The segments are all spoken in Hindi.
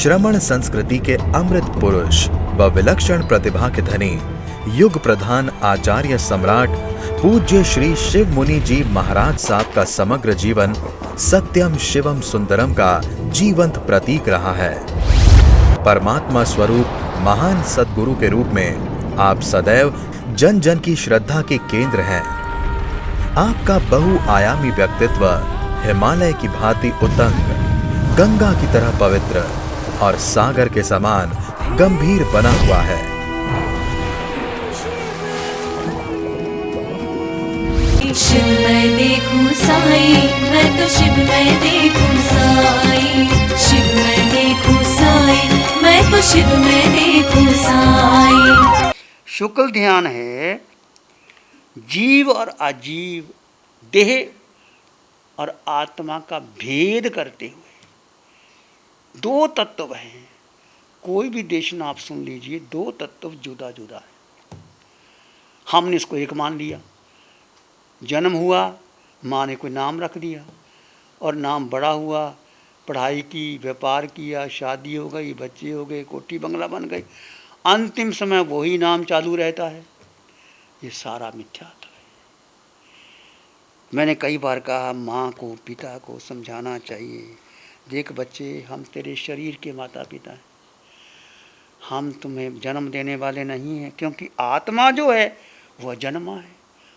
श्रमण संस्कृति के अमृत पुरुष व विलक्षण प्रतिभा के धनी युग प्रधान आचार्य सम्राट पूज्य श्री शिव मुनि जी महाराज साहब का समग्र जीवन सत्यम शिवम सुंदरम का जीवंत प्रतीक रहा है। परमात्मा स्वरूप महान सद्गुरु के रूप में आप सदैव जन जन की श्रद्धा के केंद्र हैं। आपका बहुआयामी व्यक्तित्व हिमालय की भांति उतंग, गंगा की तरह पवित्र और सागर के समान गंभीर बना हुआ है। शिव मैं देखूं साई, मैं तो शिव मैं देखूं साई, शिव मैं देखूं साई, मैं तो शिव मैं देखूं साई। शुक्ल ध्यान है जीव और अजीव, देह और आत्मा का भेद करते हुए। दो तत्व हैं, कोई भी देशन आप सुन लीजिए, दो तत्व जुदा जुदा है। हमने इसको एक मान लिया। जन्म हुआ, माँ ने कोई नाम रख दिया और नाम बड़ा हुआ, पढ़ाई की, व्यापार किया, शादी हो गई, बच्चे हो गए, कोठी बंगला बन गई, अंतिम समय वही नाम चालू रहता है। ये सारा मिथ्यात्व है। मैंने कई बार कहा, माँ को, पिता को समझाना चाहिए, देख बच्चे, हम तेरे शरीर के माता पिता हैं, हम तुम्हें जन्म देने वाले नहीं हैं, क्योंकि आत्मा जो है वह जन्मा है,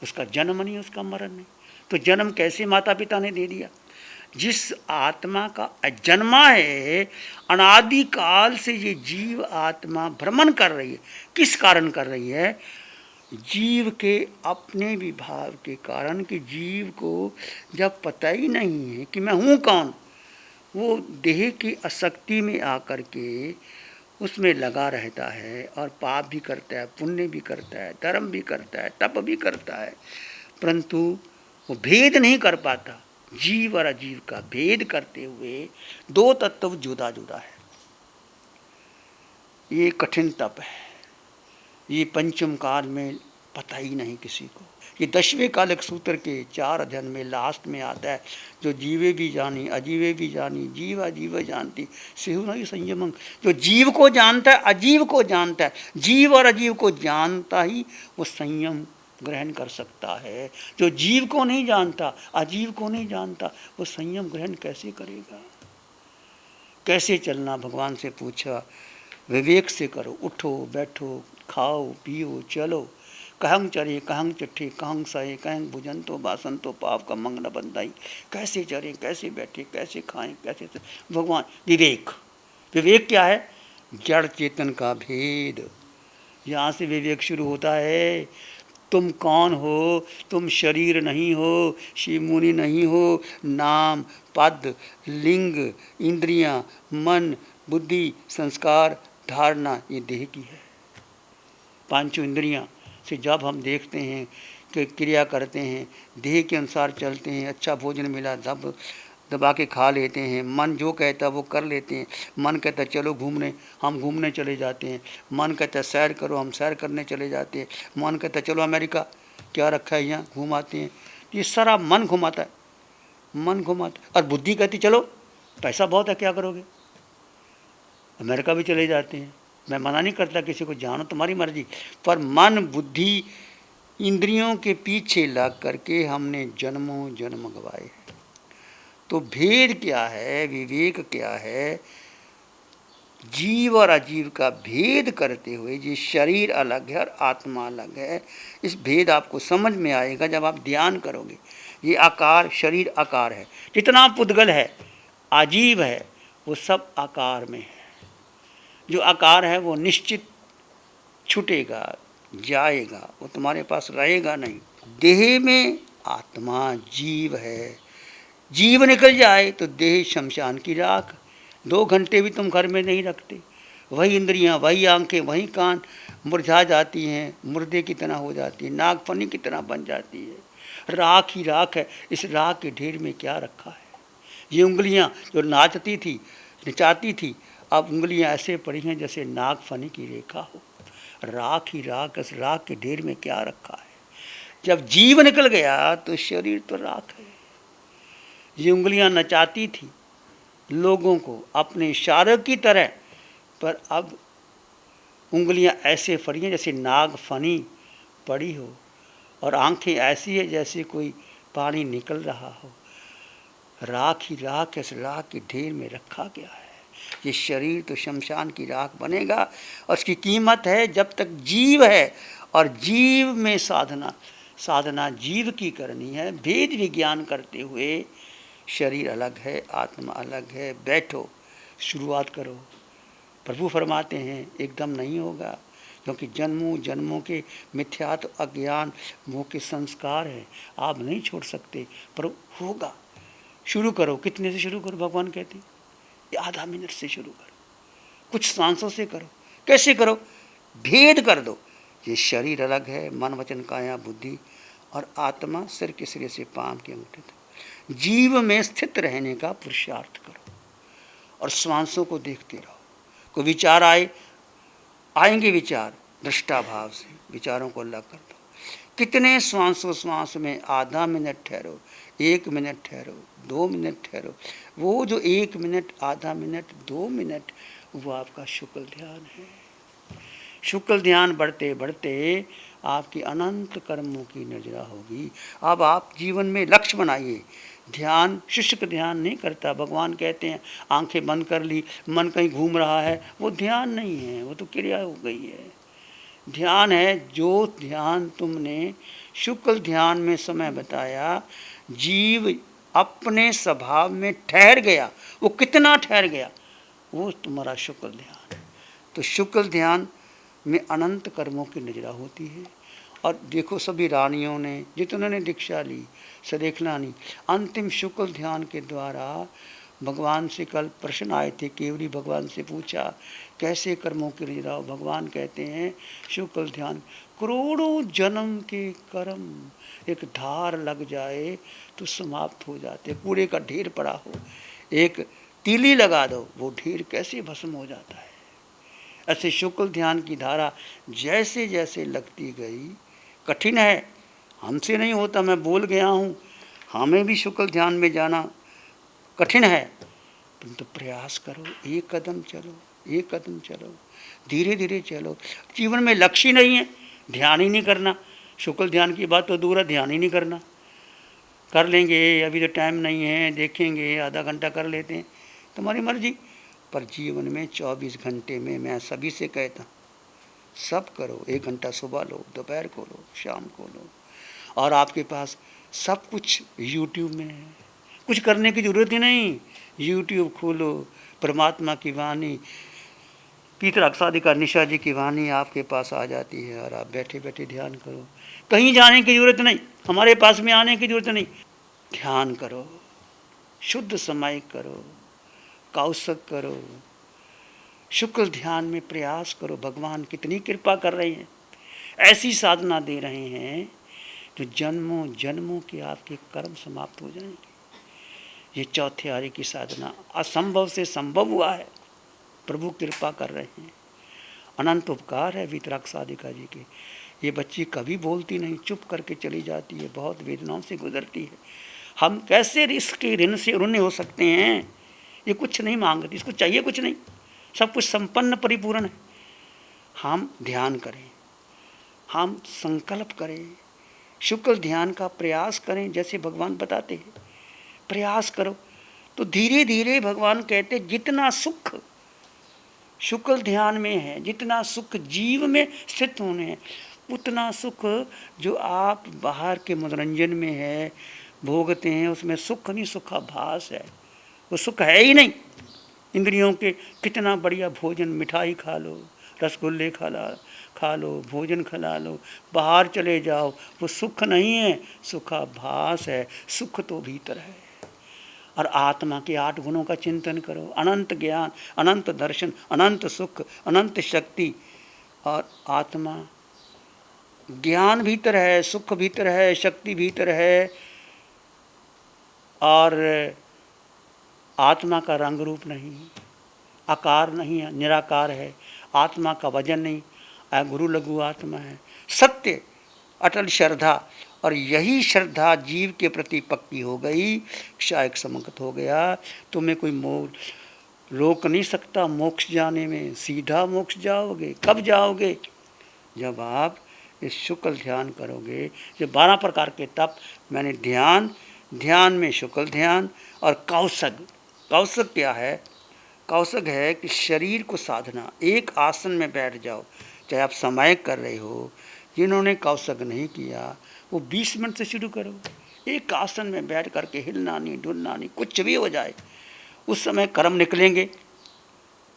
उसका जन्म नहीं, उसका मरण नहीं। तो जन्म कैसे माता पिता ने दे दिया? जिस आत्मा का अजन्मा है, अनादि काल से ये जीव आत्मा भ्रमण कर रही है। किस कारण कर रही है? जीव के अपने विभाव के कारण, कि जीव को जब पता ही नहीं है कि मैं हूँ कौन, वो देह की आसक्ति में आकर के उसमें लगा रहता है और पाप भी करता है, पुण्य भी करता है, धर्म भी करता है, तप भी करता है, परंतु वो भेद नहीं कर पाता। जीव और अजीव का भेद करते हुए दो तत्व जुदा जुदा है। ये कठिन तप है। ये पंचम काल में पता ही नहीं किसी को। ये 10वें कालिक सूत्र के 4 अध्ययन में लास्ट में आता है, जो जीवे भी जानी अजीवे भी जानी, जीव अजीव जानती सेहु नहीं संयमं। जो जीव को जानता है, अजीव को जानता है, जीव और अजीव को जानता ही वो संयम ग्रहण कर सकता है। जो जीव को नहीं जानता, अजीव को नहीं जानता, वो संयम ग्रहण कैसे करेगा? कैसे चलना? भगवान से पूछा, विवेक से करो, उठो बैठो, खाओ पियो चलो, कहंग चरे कहंग चिट्ठे कहंग सहे कहंग भुजन तो बासन तो पाप का मंग न बंदाई। कैसे चरे, कैसे बैठे, कैसे खाएं, कैसे भगवान। विवेक, विवेक क्या है? जड़ चेतन का भेद। यहाँ से विवेक शुरू होता है। तुम कौन हो? तुम शरीर नहीं हो, शिव मुनि नहीं हो। नाम, पद, लिंग, इंद्रियां, मन, बुद्धि, संस्कार, धारणा, ये देह की है। पांचों इंद्रियां से जब हम देखते हैं कि क्रिया करते हैं, देह के अनुसार चलते हैं, अच्छा भोजन मिला दबा के खा लेते हैं, मन जो कहता है वो कर लेते हैं। मन कहता है चलो घूमने, हम घूमने चले जाते हैं। मन कहता है सैर करो, हम सैर करने चले जाते हैं। मन कहता है चलो अमेरिका, क्या रखा है यहाँ, घुमाते हैं। ये सारा मन घुमाता है, मन घुमाता है। और बुद्धि कहती चलो पैसा बहुत है, क्या करोगे, अमेरिका भी चले जाते हैं। मैं मना नहीं करता किसी को, जानो तुम्हारी मर्जी, पर मन बुद्धि इंद्रियों के पीछे लग करके हमने जन्मों जन्म गवाए। तो भेद क्या है, विवेक क्या है? जीव और अजीव का भेद करते हुए, ये शरीर अलग है और आत्मा अलग है। इस भेद आपको समझ में आएगा जब आप ध्यान करोगे। ये आकार, शरीर आकार है, जितना पुद्गल है, अजीव है, वो सब आकार में है। जो आकार है वो निश्चित छूटेगा, जाएगा, वो तुम्हारे पास रहेगा नहीं। देह में आत्मा जीव है। जीव निकल जाए तो देह शमशान की राख। 2 घंटे भी तुम घर में नहीं रखते। वही इंद्रियां, वही आंखें, वही कान मुरझा जाती हैं, मुर्दे की तरह हो जाती है, नागफनी की तरह बन जाती है। राख ही राख है। इस राख के ढेर में क्या रखा है? ये उंगलियां जो नाचती थी, नचाती थी, अब उंगलियां ऐसे पड़ी हैं जैसे नागफनी की रेखा हो। राख ही राख, इस राख के ढेर में क्या रखा है? जब जीव निकल गया तो शरीर तो राख है। ये उंगलियां नचाती थी, लोगों को अपने इशारों की तरह, पर अब उंगलियां ऐसे फड़ी हैं जैसे नाग फनी पड़ी हो, और आंखें ऐसी है जैसे कोई पानी निकल रहा हो। राख ही राख है, राख के ढेर में रखा गया है। ये शरीर तो शमशान की राख बनेगा, और उसकी कीमत है जब तक जीव है, और जीव में साधना जीव की करनी है। भेद विज्ञान करते हुए शरीर अलग है, आत्मा अलग है। बैठो, शुरुआत करो। प्रभु फरमाते हैं एकदम नहीं होगा, क्योंकि जन्मों जन्मों के मिथ्यात्व, अज्ञान, मोह के संस्कार हैं, आप नहीं छोड़ सकते, पर होगा। शुरू करो। कितने से शुरू करो? भगवान कहते हैं ये आधा मिनट से शुरू करो, कुछ सांसों से करो। कैसे करो? भेद कर दो। ये शरीर अलग है, मन वचन काया बुद्धि, और आत्मा सिर के सिरे से पांव के अंगूठे तक। जीव में स्थित रहने का पुरुषार्थ करो, और श्वासों को देखते रहो। कोई विचार आएंगे विचार, दृष्टाभाव से विचारों को अलग कर दो। कितने श्वास में आधा मिनट ठहरो, 1 मिनट ठहरो, 2 मिनट ठहरो। वो जो 1 मिनट, आधा मिनट, 2 मिनट, वो आपका शुक्ल ध्यान है। शुक्ल ध्यान बढ़ते बढ़ते आपकी अनंत कर्मों की नजरा होगी। अब आप जीवन में लक्ष्य बनाइए। ध्यान शुष्क ध्यान नहीं करता। भगवान कहते हैं आंखें बंद कर ली, मन कहीं घूम रहा है, वो ध्यान नहीं है, वो तो क्रिया हो गई है। ध्यान है जो ध्यान तुमने शुक्ल ध्यान में समय बताया, जीव अपने स्वभाव में ठहर गया। वो कितना ठहर गया, वो तुम्हारा शुक्ल ध्यान है। तो शुक्ल ध्यान में अनंत कर्मों की नजरा होती है। और देखो सभी रानियों ने, जितनों ने दीक्षा ली, सदेखना नहीं, अंतिम शुक्ल ध्यान के द्वारा भगवान से कल प्रश्न आए थे। केवरी भगवान से पूछा कैसे कर्मों की नजरा हो? भगवान कहते हैं शुक्ल ध्यान, करोड़ों जन्म के कर्म एक धार लग जाए तो समाप्त हो जाते। कूड़े का ढेर पड़ा हो, एक तीली लगा दो, वो ढेर कैसे भस्म हो जाता है। ऐसे शुक्ल ध्यान की धारा जैसे जैसे लगती गई, कठिन है, हमसे नहीं होता, मैं बोल गया हूँ, हमें भी शुक्ल ध्यान में जाना कठिन है, परंतु प्रयास करो। 1 कदम चलो, 1 कदम चलो, धीरे धीरे चलो। जीवन में लक्ष्य नहीं है, ध्यान ही नहीं करना। शुक्ल ध्यान की बात तो दूर है, ध्यान ही नहीं करना। कर लेंगे, अभी तो टाइम नहीं है, देखेंगे, आधा घंटा कर लेते हैं, तुम्हारी मर्जी। पर जीवन में 24 घंटे में मैं सभी से कहता सब करो। 1 घंटा सुबह लो, दोपहर को लो, शाम को लो, और आपके पास सब कुछ यूट्यूब में है। कुछ करने की जरूरत ही नहीं, यूट्यूब खोलो, परमात्मा की वाणी, पीतर अक्सादिका निशा जी की वाणी आपके पास आ जाती है, और आप बैठे बैठे ध्यान करो। कहीं जाने की जरूरत नहीं, हमारे पास में आने की जरूरत नहीं। ध्यान करो, शुद्ध समायिक करो, कौशक करो, शुक्ल ध्यान में प्रयास करो। भगवान कितनी कृपा कर रहे हैं, ऐसी साधना दे रहे हैं जो जन्मों जन्मों के आपके कर्म समाप्त हो जाएंगे। ये चौथे आर्य की साधना असंभव से संभव हुआ है, प्रभु कृपा कर रहे हैं। अनंत उपकार है वीतराग साधिका जी के। ये बच्ची कभी बोलती नहीं, चुप करके चली जाती है, बहुत वेदनाओं से गुजरती है। हम कैसे इसके ऋण से ऋणी हो सकते हैं? ये कुछ नहीं मांगती, इसको चाहिए कुछ नहीं, सब कुछ संपन्न परिपूर्ण है। हम ध्यान करें, हम संकल्प करें, शुक्ल ध्यान का प्रयास करें, जैसे भगवान बताते हैं प्रयास करो, तो धीरे धीरे भगवान कहते जितना सुख शुक्ल ध्यान में है, जितना सुख जीव में स्थित होने हैं, उतना सुख जो आप बाहर के मनोरंजन में है भोगते हैं, उसमें सुख नहीं, सुखाभास है, वो सुख है ही नहीं। इंद्रियों के कितना बढ़िया भोजन, मिठाई खा लो, रसगुल्ले खा लो, भोजन खा लो, बाहर चले जाओ, वो सुख नहीं है, सुखाभास है। सुख तो भीतर है। और आत्मा के 8 गुणों का चिंतन करो, अनंत ज्ञान, अनंत दर्शन, अनंत सुख, अनंत शक्ति। और आत्मा ज्ञान भीतर है, सुख भीतर है, शक्ति भीतर है, और आत्मा का रंग रूप नहीं, आकार नहीं है, निराकार है। आत्मा का वजन नहीं, गुरु लघु आत्मा है। सत्य, अटल श्रद्धा और यही श्रद्धा जीव के प्रति पक्की हो गई, शायक समगत हो गया, तुम्हें कोई रोक नहीं सकता मोक्ष जाने में। सीधा मोक्ष जाओगे। कब जाओगे? जब आप इस शुक्ल ध्यान करोगे। जो 12 प्रकार के तप मैंने ध्यान में शुक्ल ध्यान और कौशग। कौशग क्या है? कौशग है कि शरीर को साधना। एक आसन में बैठ जाओ, चाहे आप सामायिक कर रहे हो। जिन्होंने कौशग नहीं किया वो 20 मिनट से शुरू करो। एक आसन में बैठ करके हिलना नहीं, डुलना नहीं, कुछ भी हो जाए। उस समय कर्म निकलेंगे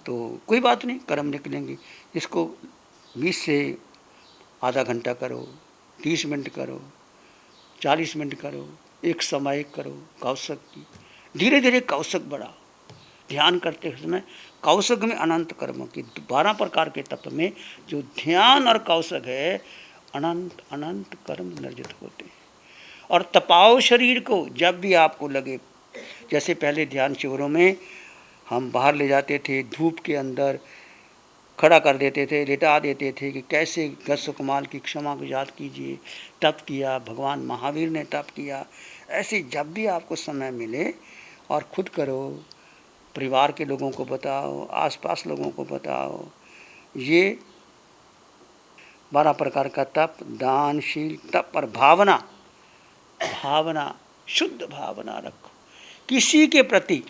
तो कोई बात नहीं, कर्म निकलेंगे। इसको 20 से आधा घंटा करो, 30 मिनट करो, 40 मिनट करो, एक सामायिक करो कौशक की। धीरे धीरे कौशक बढ़ाओ। ध्यान करते समय कौशक में अनंत कर्मों की 12 प्रकार के तत्व में जो ध्यान और कौशक है, अनंत अनंत कर्म निर्जित होते हैं। और तपाओ शरीर को जब भी आपको लगे। जैसे पहले ध्यान शिविरों में हम बाहर ले जाते थे, धूप के अंदर खड़ा कर देते थे, लेटा देते थे कि कैसे गस्सकुमाल की क्षमा को याद कीजिए। तप किया, भगवान महावीर ने तप किया। ऐसे जब भी आपको समय मिले और खुद करो, परिवार के लोगों को बताओ, आसपास लोगों को बताओ। ये 12 प्रकार का तप, दानशील तप और भावना, शुद्ध भावना रखो। किसी के प्रति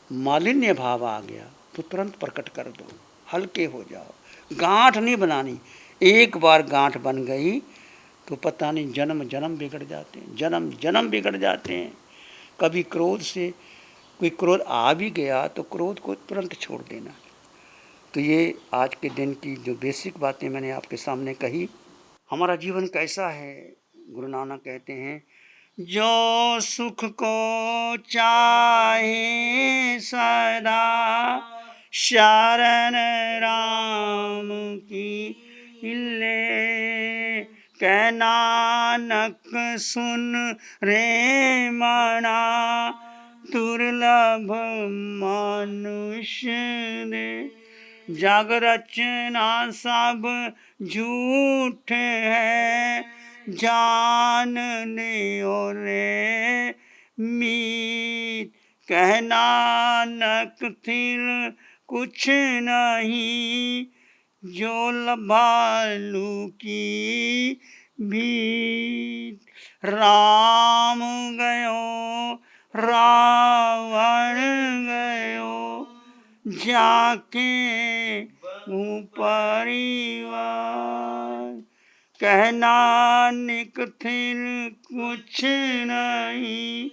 मालिन्य भाव आ गया तो तुरंत प्रकट कर दो, हल्के हो जाओ। गांठ नहीं बनानी। एक बार गांठ बन गई तो पता नहीं जन्म जन्म बिगड़ जाते हैं, जन्म जन्म बिगड़ जाते हैं। कभी क्रोध से कोई क्रोध आ भी गया तो क्रोध को तुरंत छोड़ देना। तो ये आज के दिन की जो बेसिक बातें मैंने आपके सामने कही। हमारा जीवन कैसा है? गुरु नानक कहते हैं, जो सुख को चाहे सदा शरण राम की ले। कह नानक सुन रे मना, दुर्लभ मनुष्य ने। जग रचना सब झूठ है, जानने और मीत। कह नानक फिर कुछ नहीं, जो लभालू की बीत। राम गयो रावण गयो, जाके परिवार। कह नानक फिर कुछ नहीं,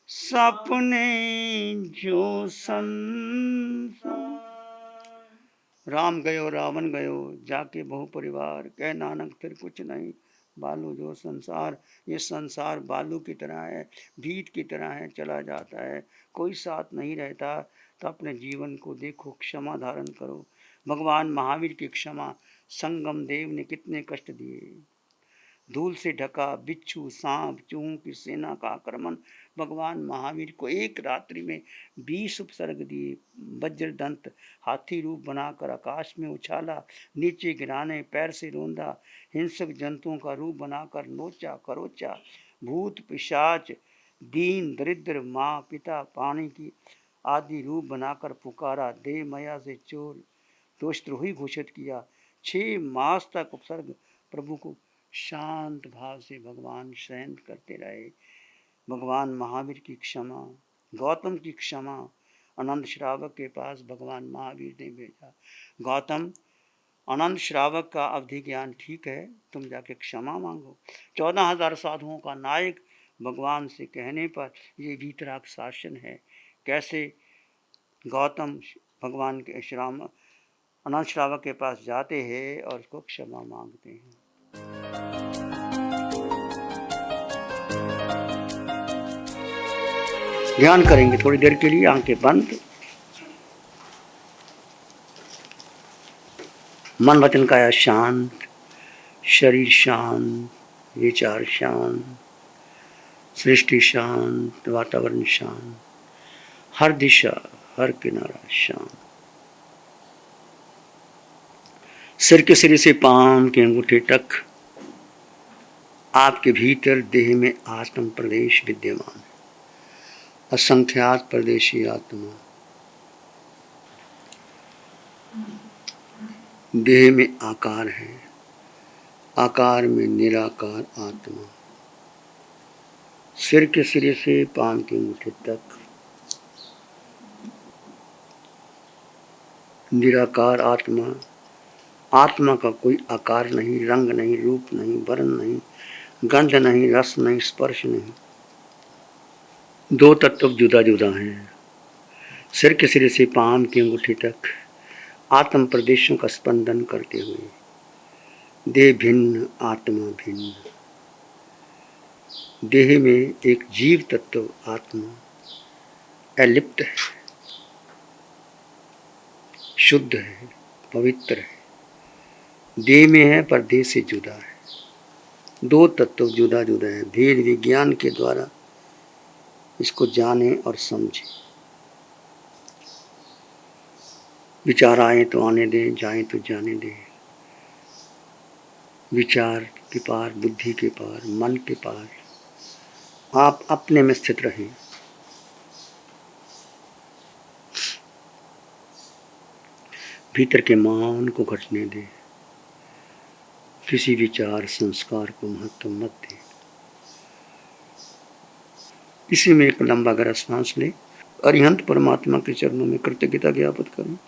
सपने जो संसार। राम गयो रावण गयो, जाके बहु परिवार। कह नानक फिर कुछ नहीं, बालू जो संसार। ये संसार बालू की तरह है, भीट की तरह है, चला जाता है, कोई साथ नहीं रहता। तो अपने जीवन को देखो, क्षमा धारण करो। भगवान महावीर की क्षमा, संगम देव ने कितने कष्ट दिए। धूल से ढका बिच्छू, सांप, चूहों की सेना का आक्रमण भगवान महावीर को एक रात्रि में 20 उपसर्ग दिए। वज्रदंत हाथी रूप बनाकर आकाश में उछाला, नीचे गिराने पैर से रोंदा। हिंसक जंतुओं का रूप बनाकर नोचा करोचा। भूत पिशाच, दीन दरिद्र, माँ पिता, पानी की आदि रूप बनाकर पुकारा। देह माया से चोर दोषद्रोही घोषित किया। 6 मास तक उपसर्ग प्रभु को शांत भाव से भगवान शयन करते रहे। भगवान महावीर की क्षमा, गौतम की क्षमा, अनंत श्रावक के पास भगवान महावीर ने भेजा। गौतम, अनंत श्रावक का अवधि ज्ञान ठीक है, तुम जाके क्षमा मांगो। 14,000 साधुओं का नायक भगवान से कहने पर ये वीतराग शासन है। कैसे गौतम भगवान के श्राम अनंत श्रावक के पास जाते हैं और उसको क्षमा मांगते हैं। ध्यान करेंगे थोड़ी देर के लिए, आंखें बंद। मन वचन काया शांत, शरीर शांत, विचार शांत, सृष्टि शांत, वातावरण शांत, हर दिशा हर किनारा शांत। सिर के सिरे से पांव के अंगूठे तक आपके भीतर देह में आत्म प्रदेश विद्यमान है, असंख्यात प्रदेशी आत्मा। देह में आकार है, आकार में निराकार आत्मा। सिर के सिरे से पांव के अंगूठे तक निराकार आत्मा। आत्मा का कोई आकार नहीं, रंग नहीं, रूप नहीं, वर्ण नहीं, गंध नहीं, रस नहीं, स्पर्श नहीं। दो तत्व जुदा जुदा हैं। सिर के सिरे से पांव के अंगूठे तक आत्म प्रदेशों का स्पंदन करते हुए देह भिन्न, आत्मा भिन्न। देह में एक जीव तत्व आत्मा अलिप्त है, शुद्ध है, पवित्र है। देह में है पर देह से जुदा है। दो तत्व जुदा जुदा है। भेद विज्ञान के द्वारा इसको जाने और समझे। विचार आए तो आने दें, जाए तो जाने दें। विचार के पार, बुद्धि के पार, मन के पार आप अपने में स्थित रहें। भीतर के मौन को घटने दें। किसी विचार संस्कार को महत्व मत दें। इसी में एक लंबा गहरा सांस ले। अरिहंत परमात्मा के चरणों में कृतज्ञता ज्ञापित करें।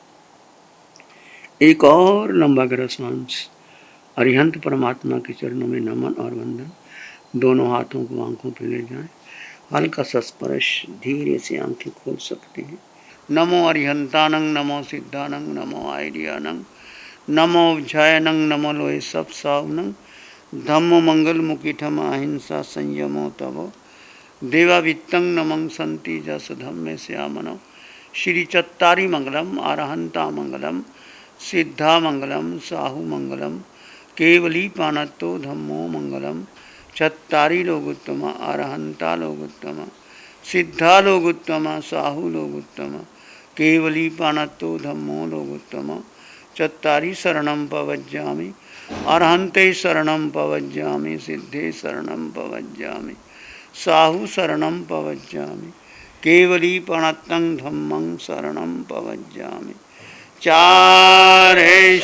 एक और लंबा गहरा सांस। अरिहंत परमात्मा के चरणों में नमन और वंदन। दोनों हाथों को आंखों पर ले जाएं। हल्का सा स्पर्श, धीरे से आंखें खोल सकते हैं। नमो अरिहंतानंग, नमो सिद्धानंग, नमो आयर्यानंग, नमो जयनंग, नमो लोय सब सावनंग, धम्मो मंगल मुकीठम अहिंसा संयमो तवो, देवावित्तं नमं संति जस धम्मे श्यामनो। श्री चत्तारी मंगलम, अरहंता मंगलम, सिद्धा मंगलम, साहु मंगलम, केवली पानत्तो धम्मो मंगलम। चत्तारी लोगोत्तम, अरहंता लोगोत्तम, सिद्धा लोगोत्तम, साहु लोगोत्तम, केवली पानत्तो धम्मो लोगोत्तम। चत्तारी शरणं पवज्जामि, अरहन्ते शरणं पवज्जामि, सिद्धे शरणं पवज्जामि, साहु शरणं पवज्जामि, केवली प्रणतं धम्मं शरणं पवज्जामि। चारे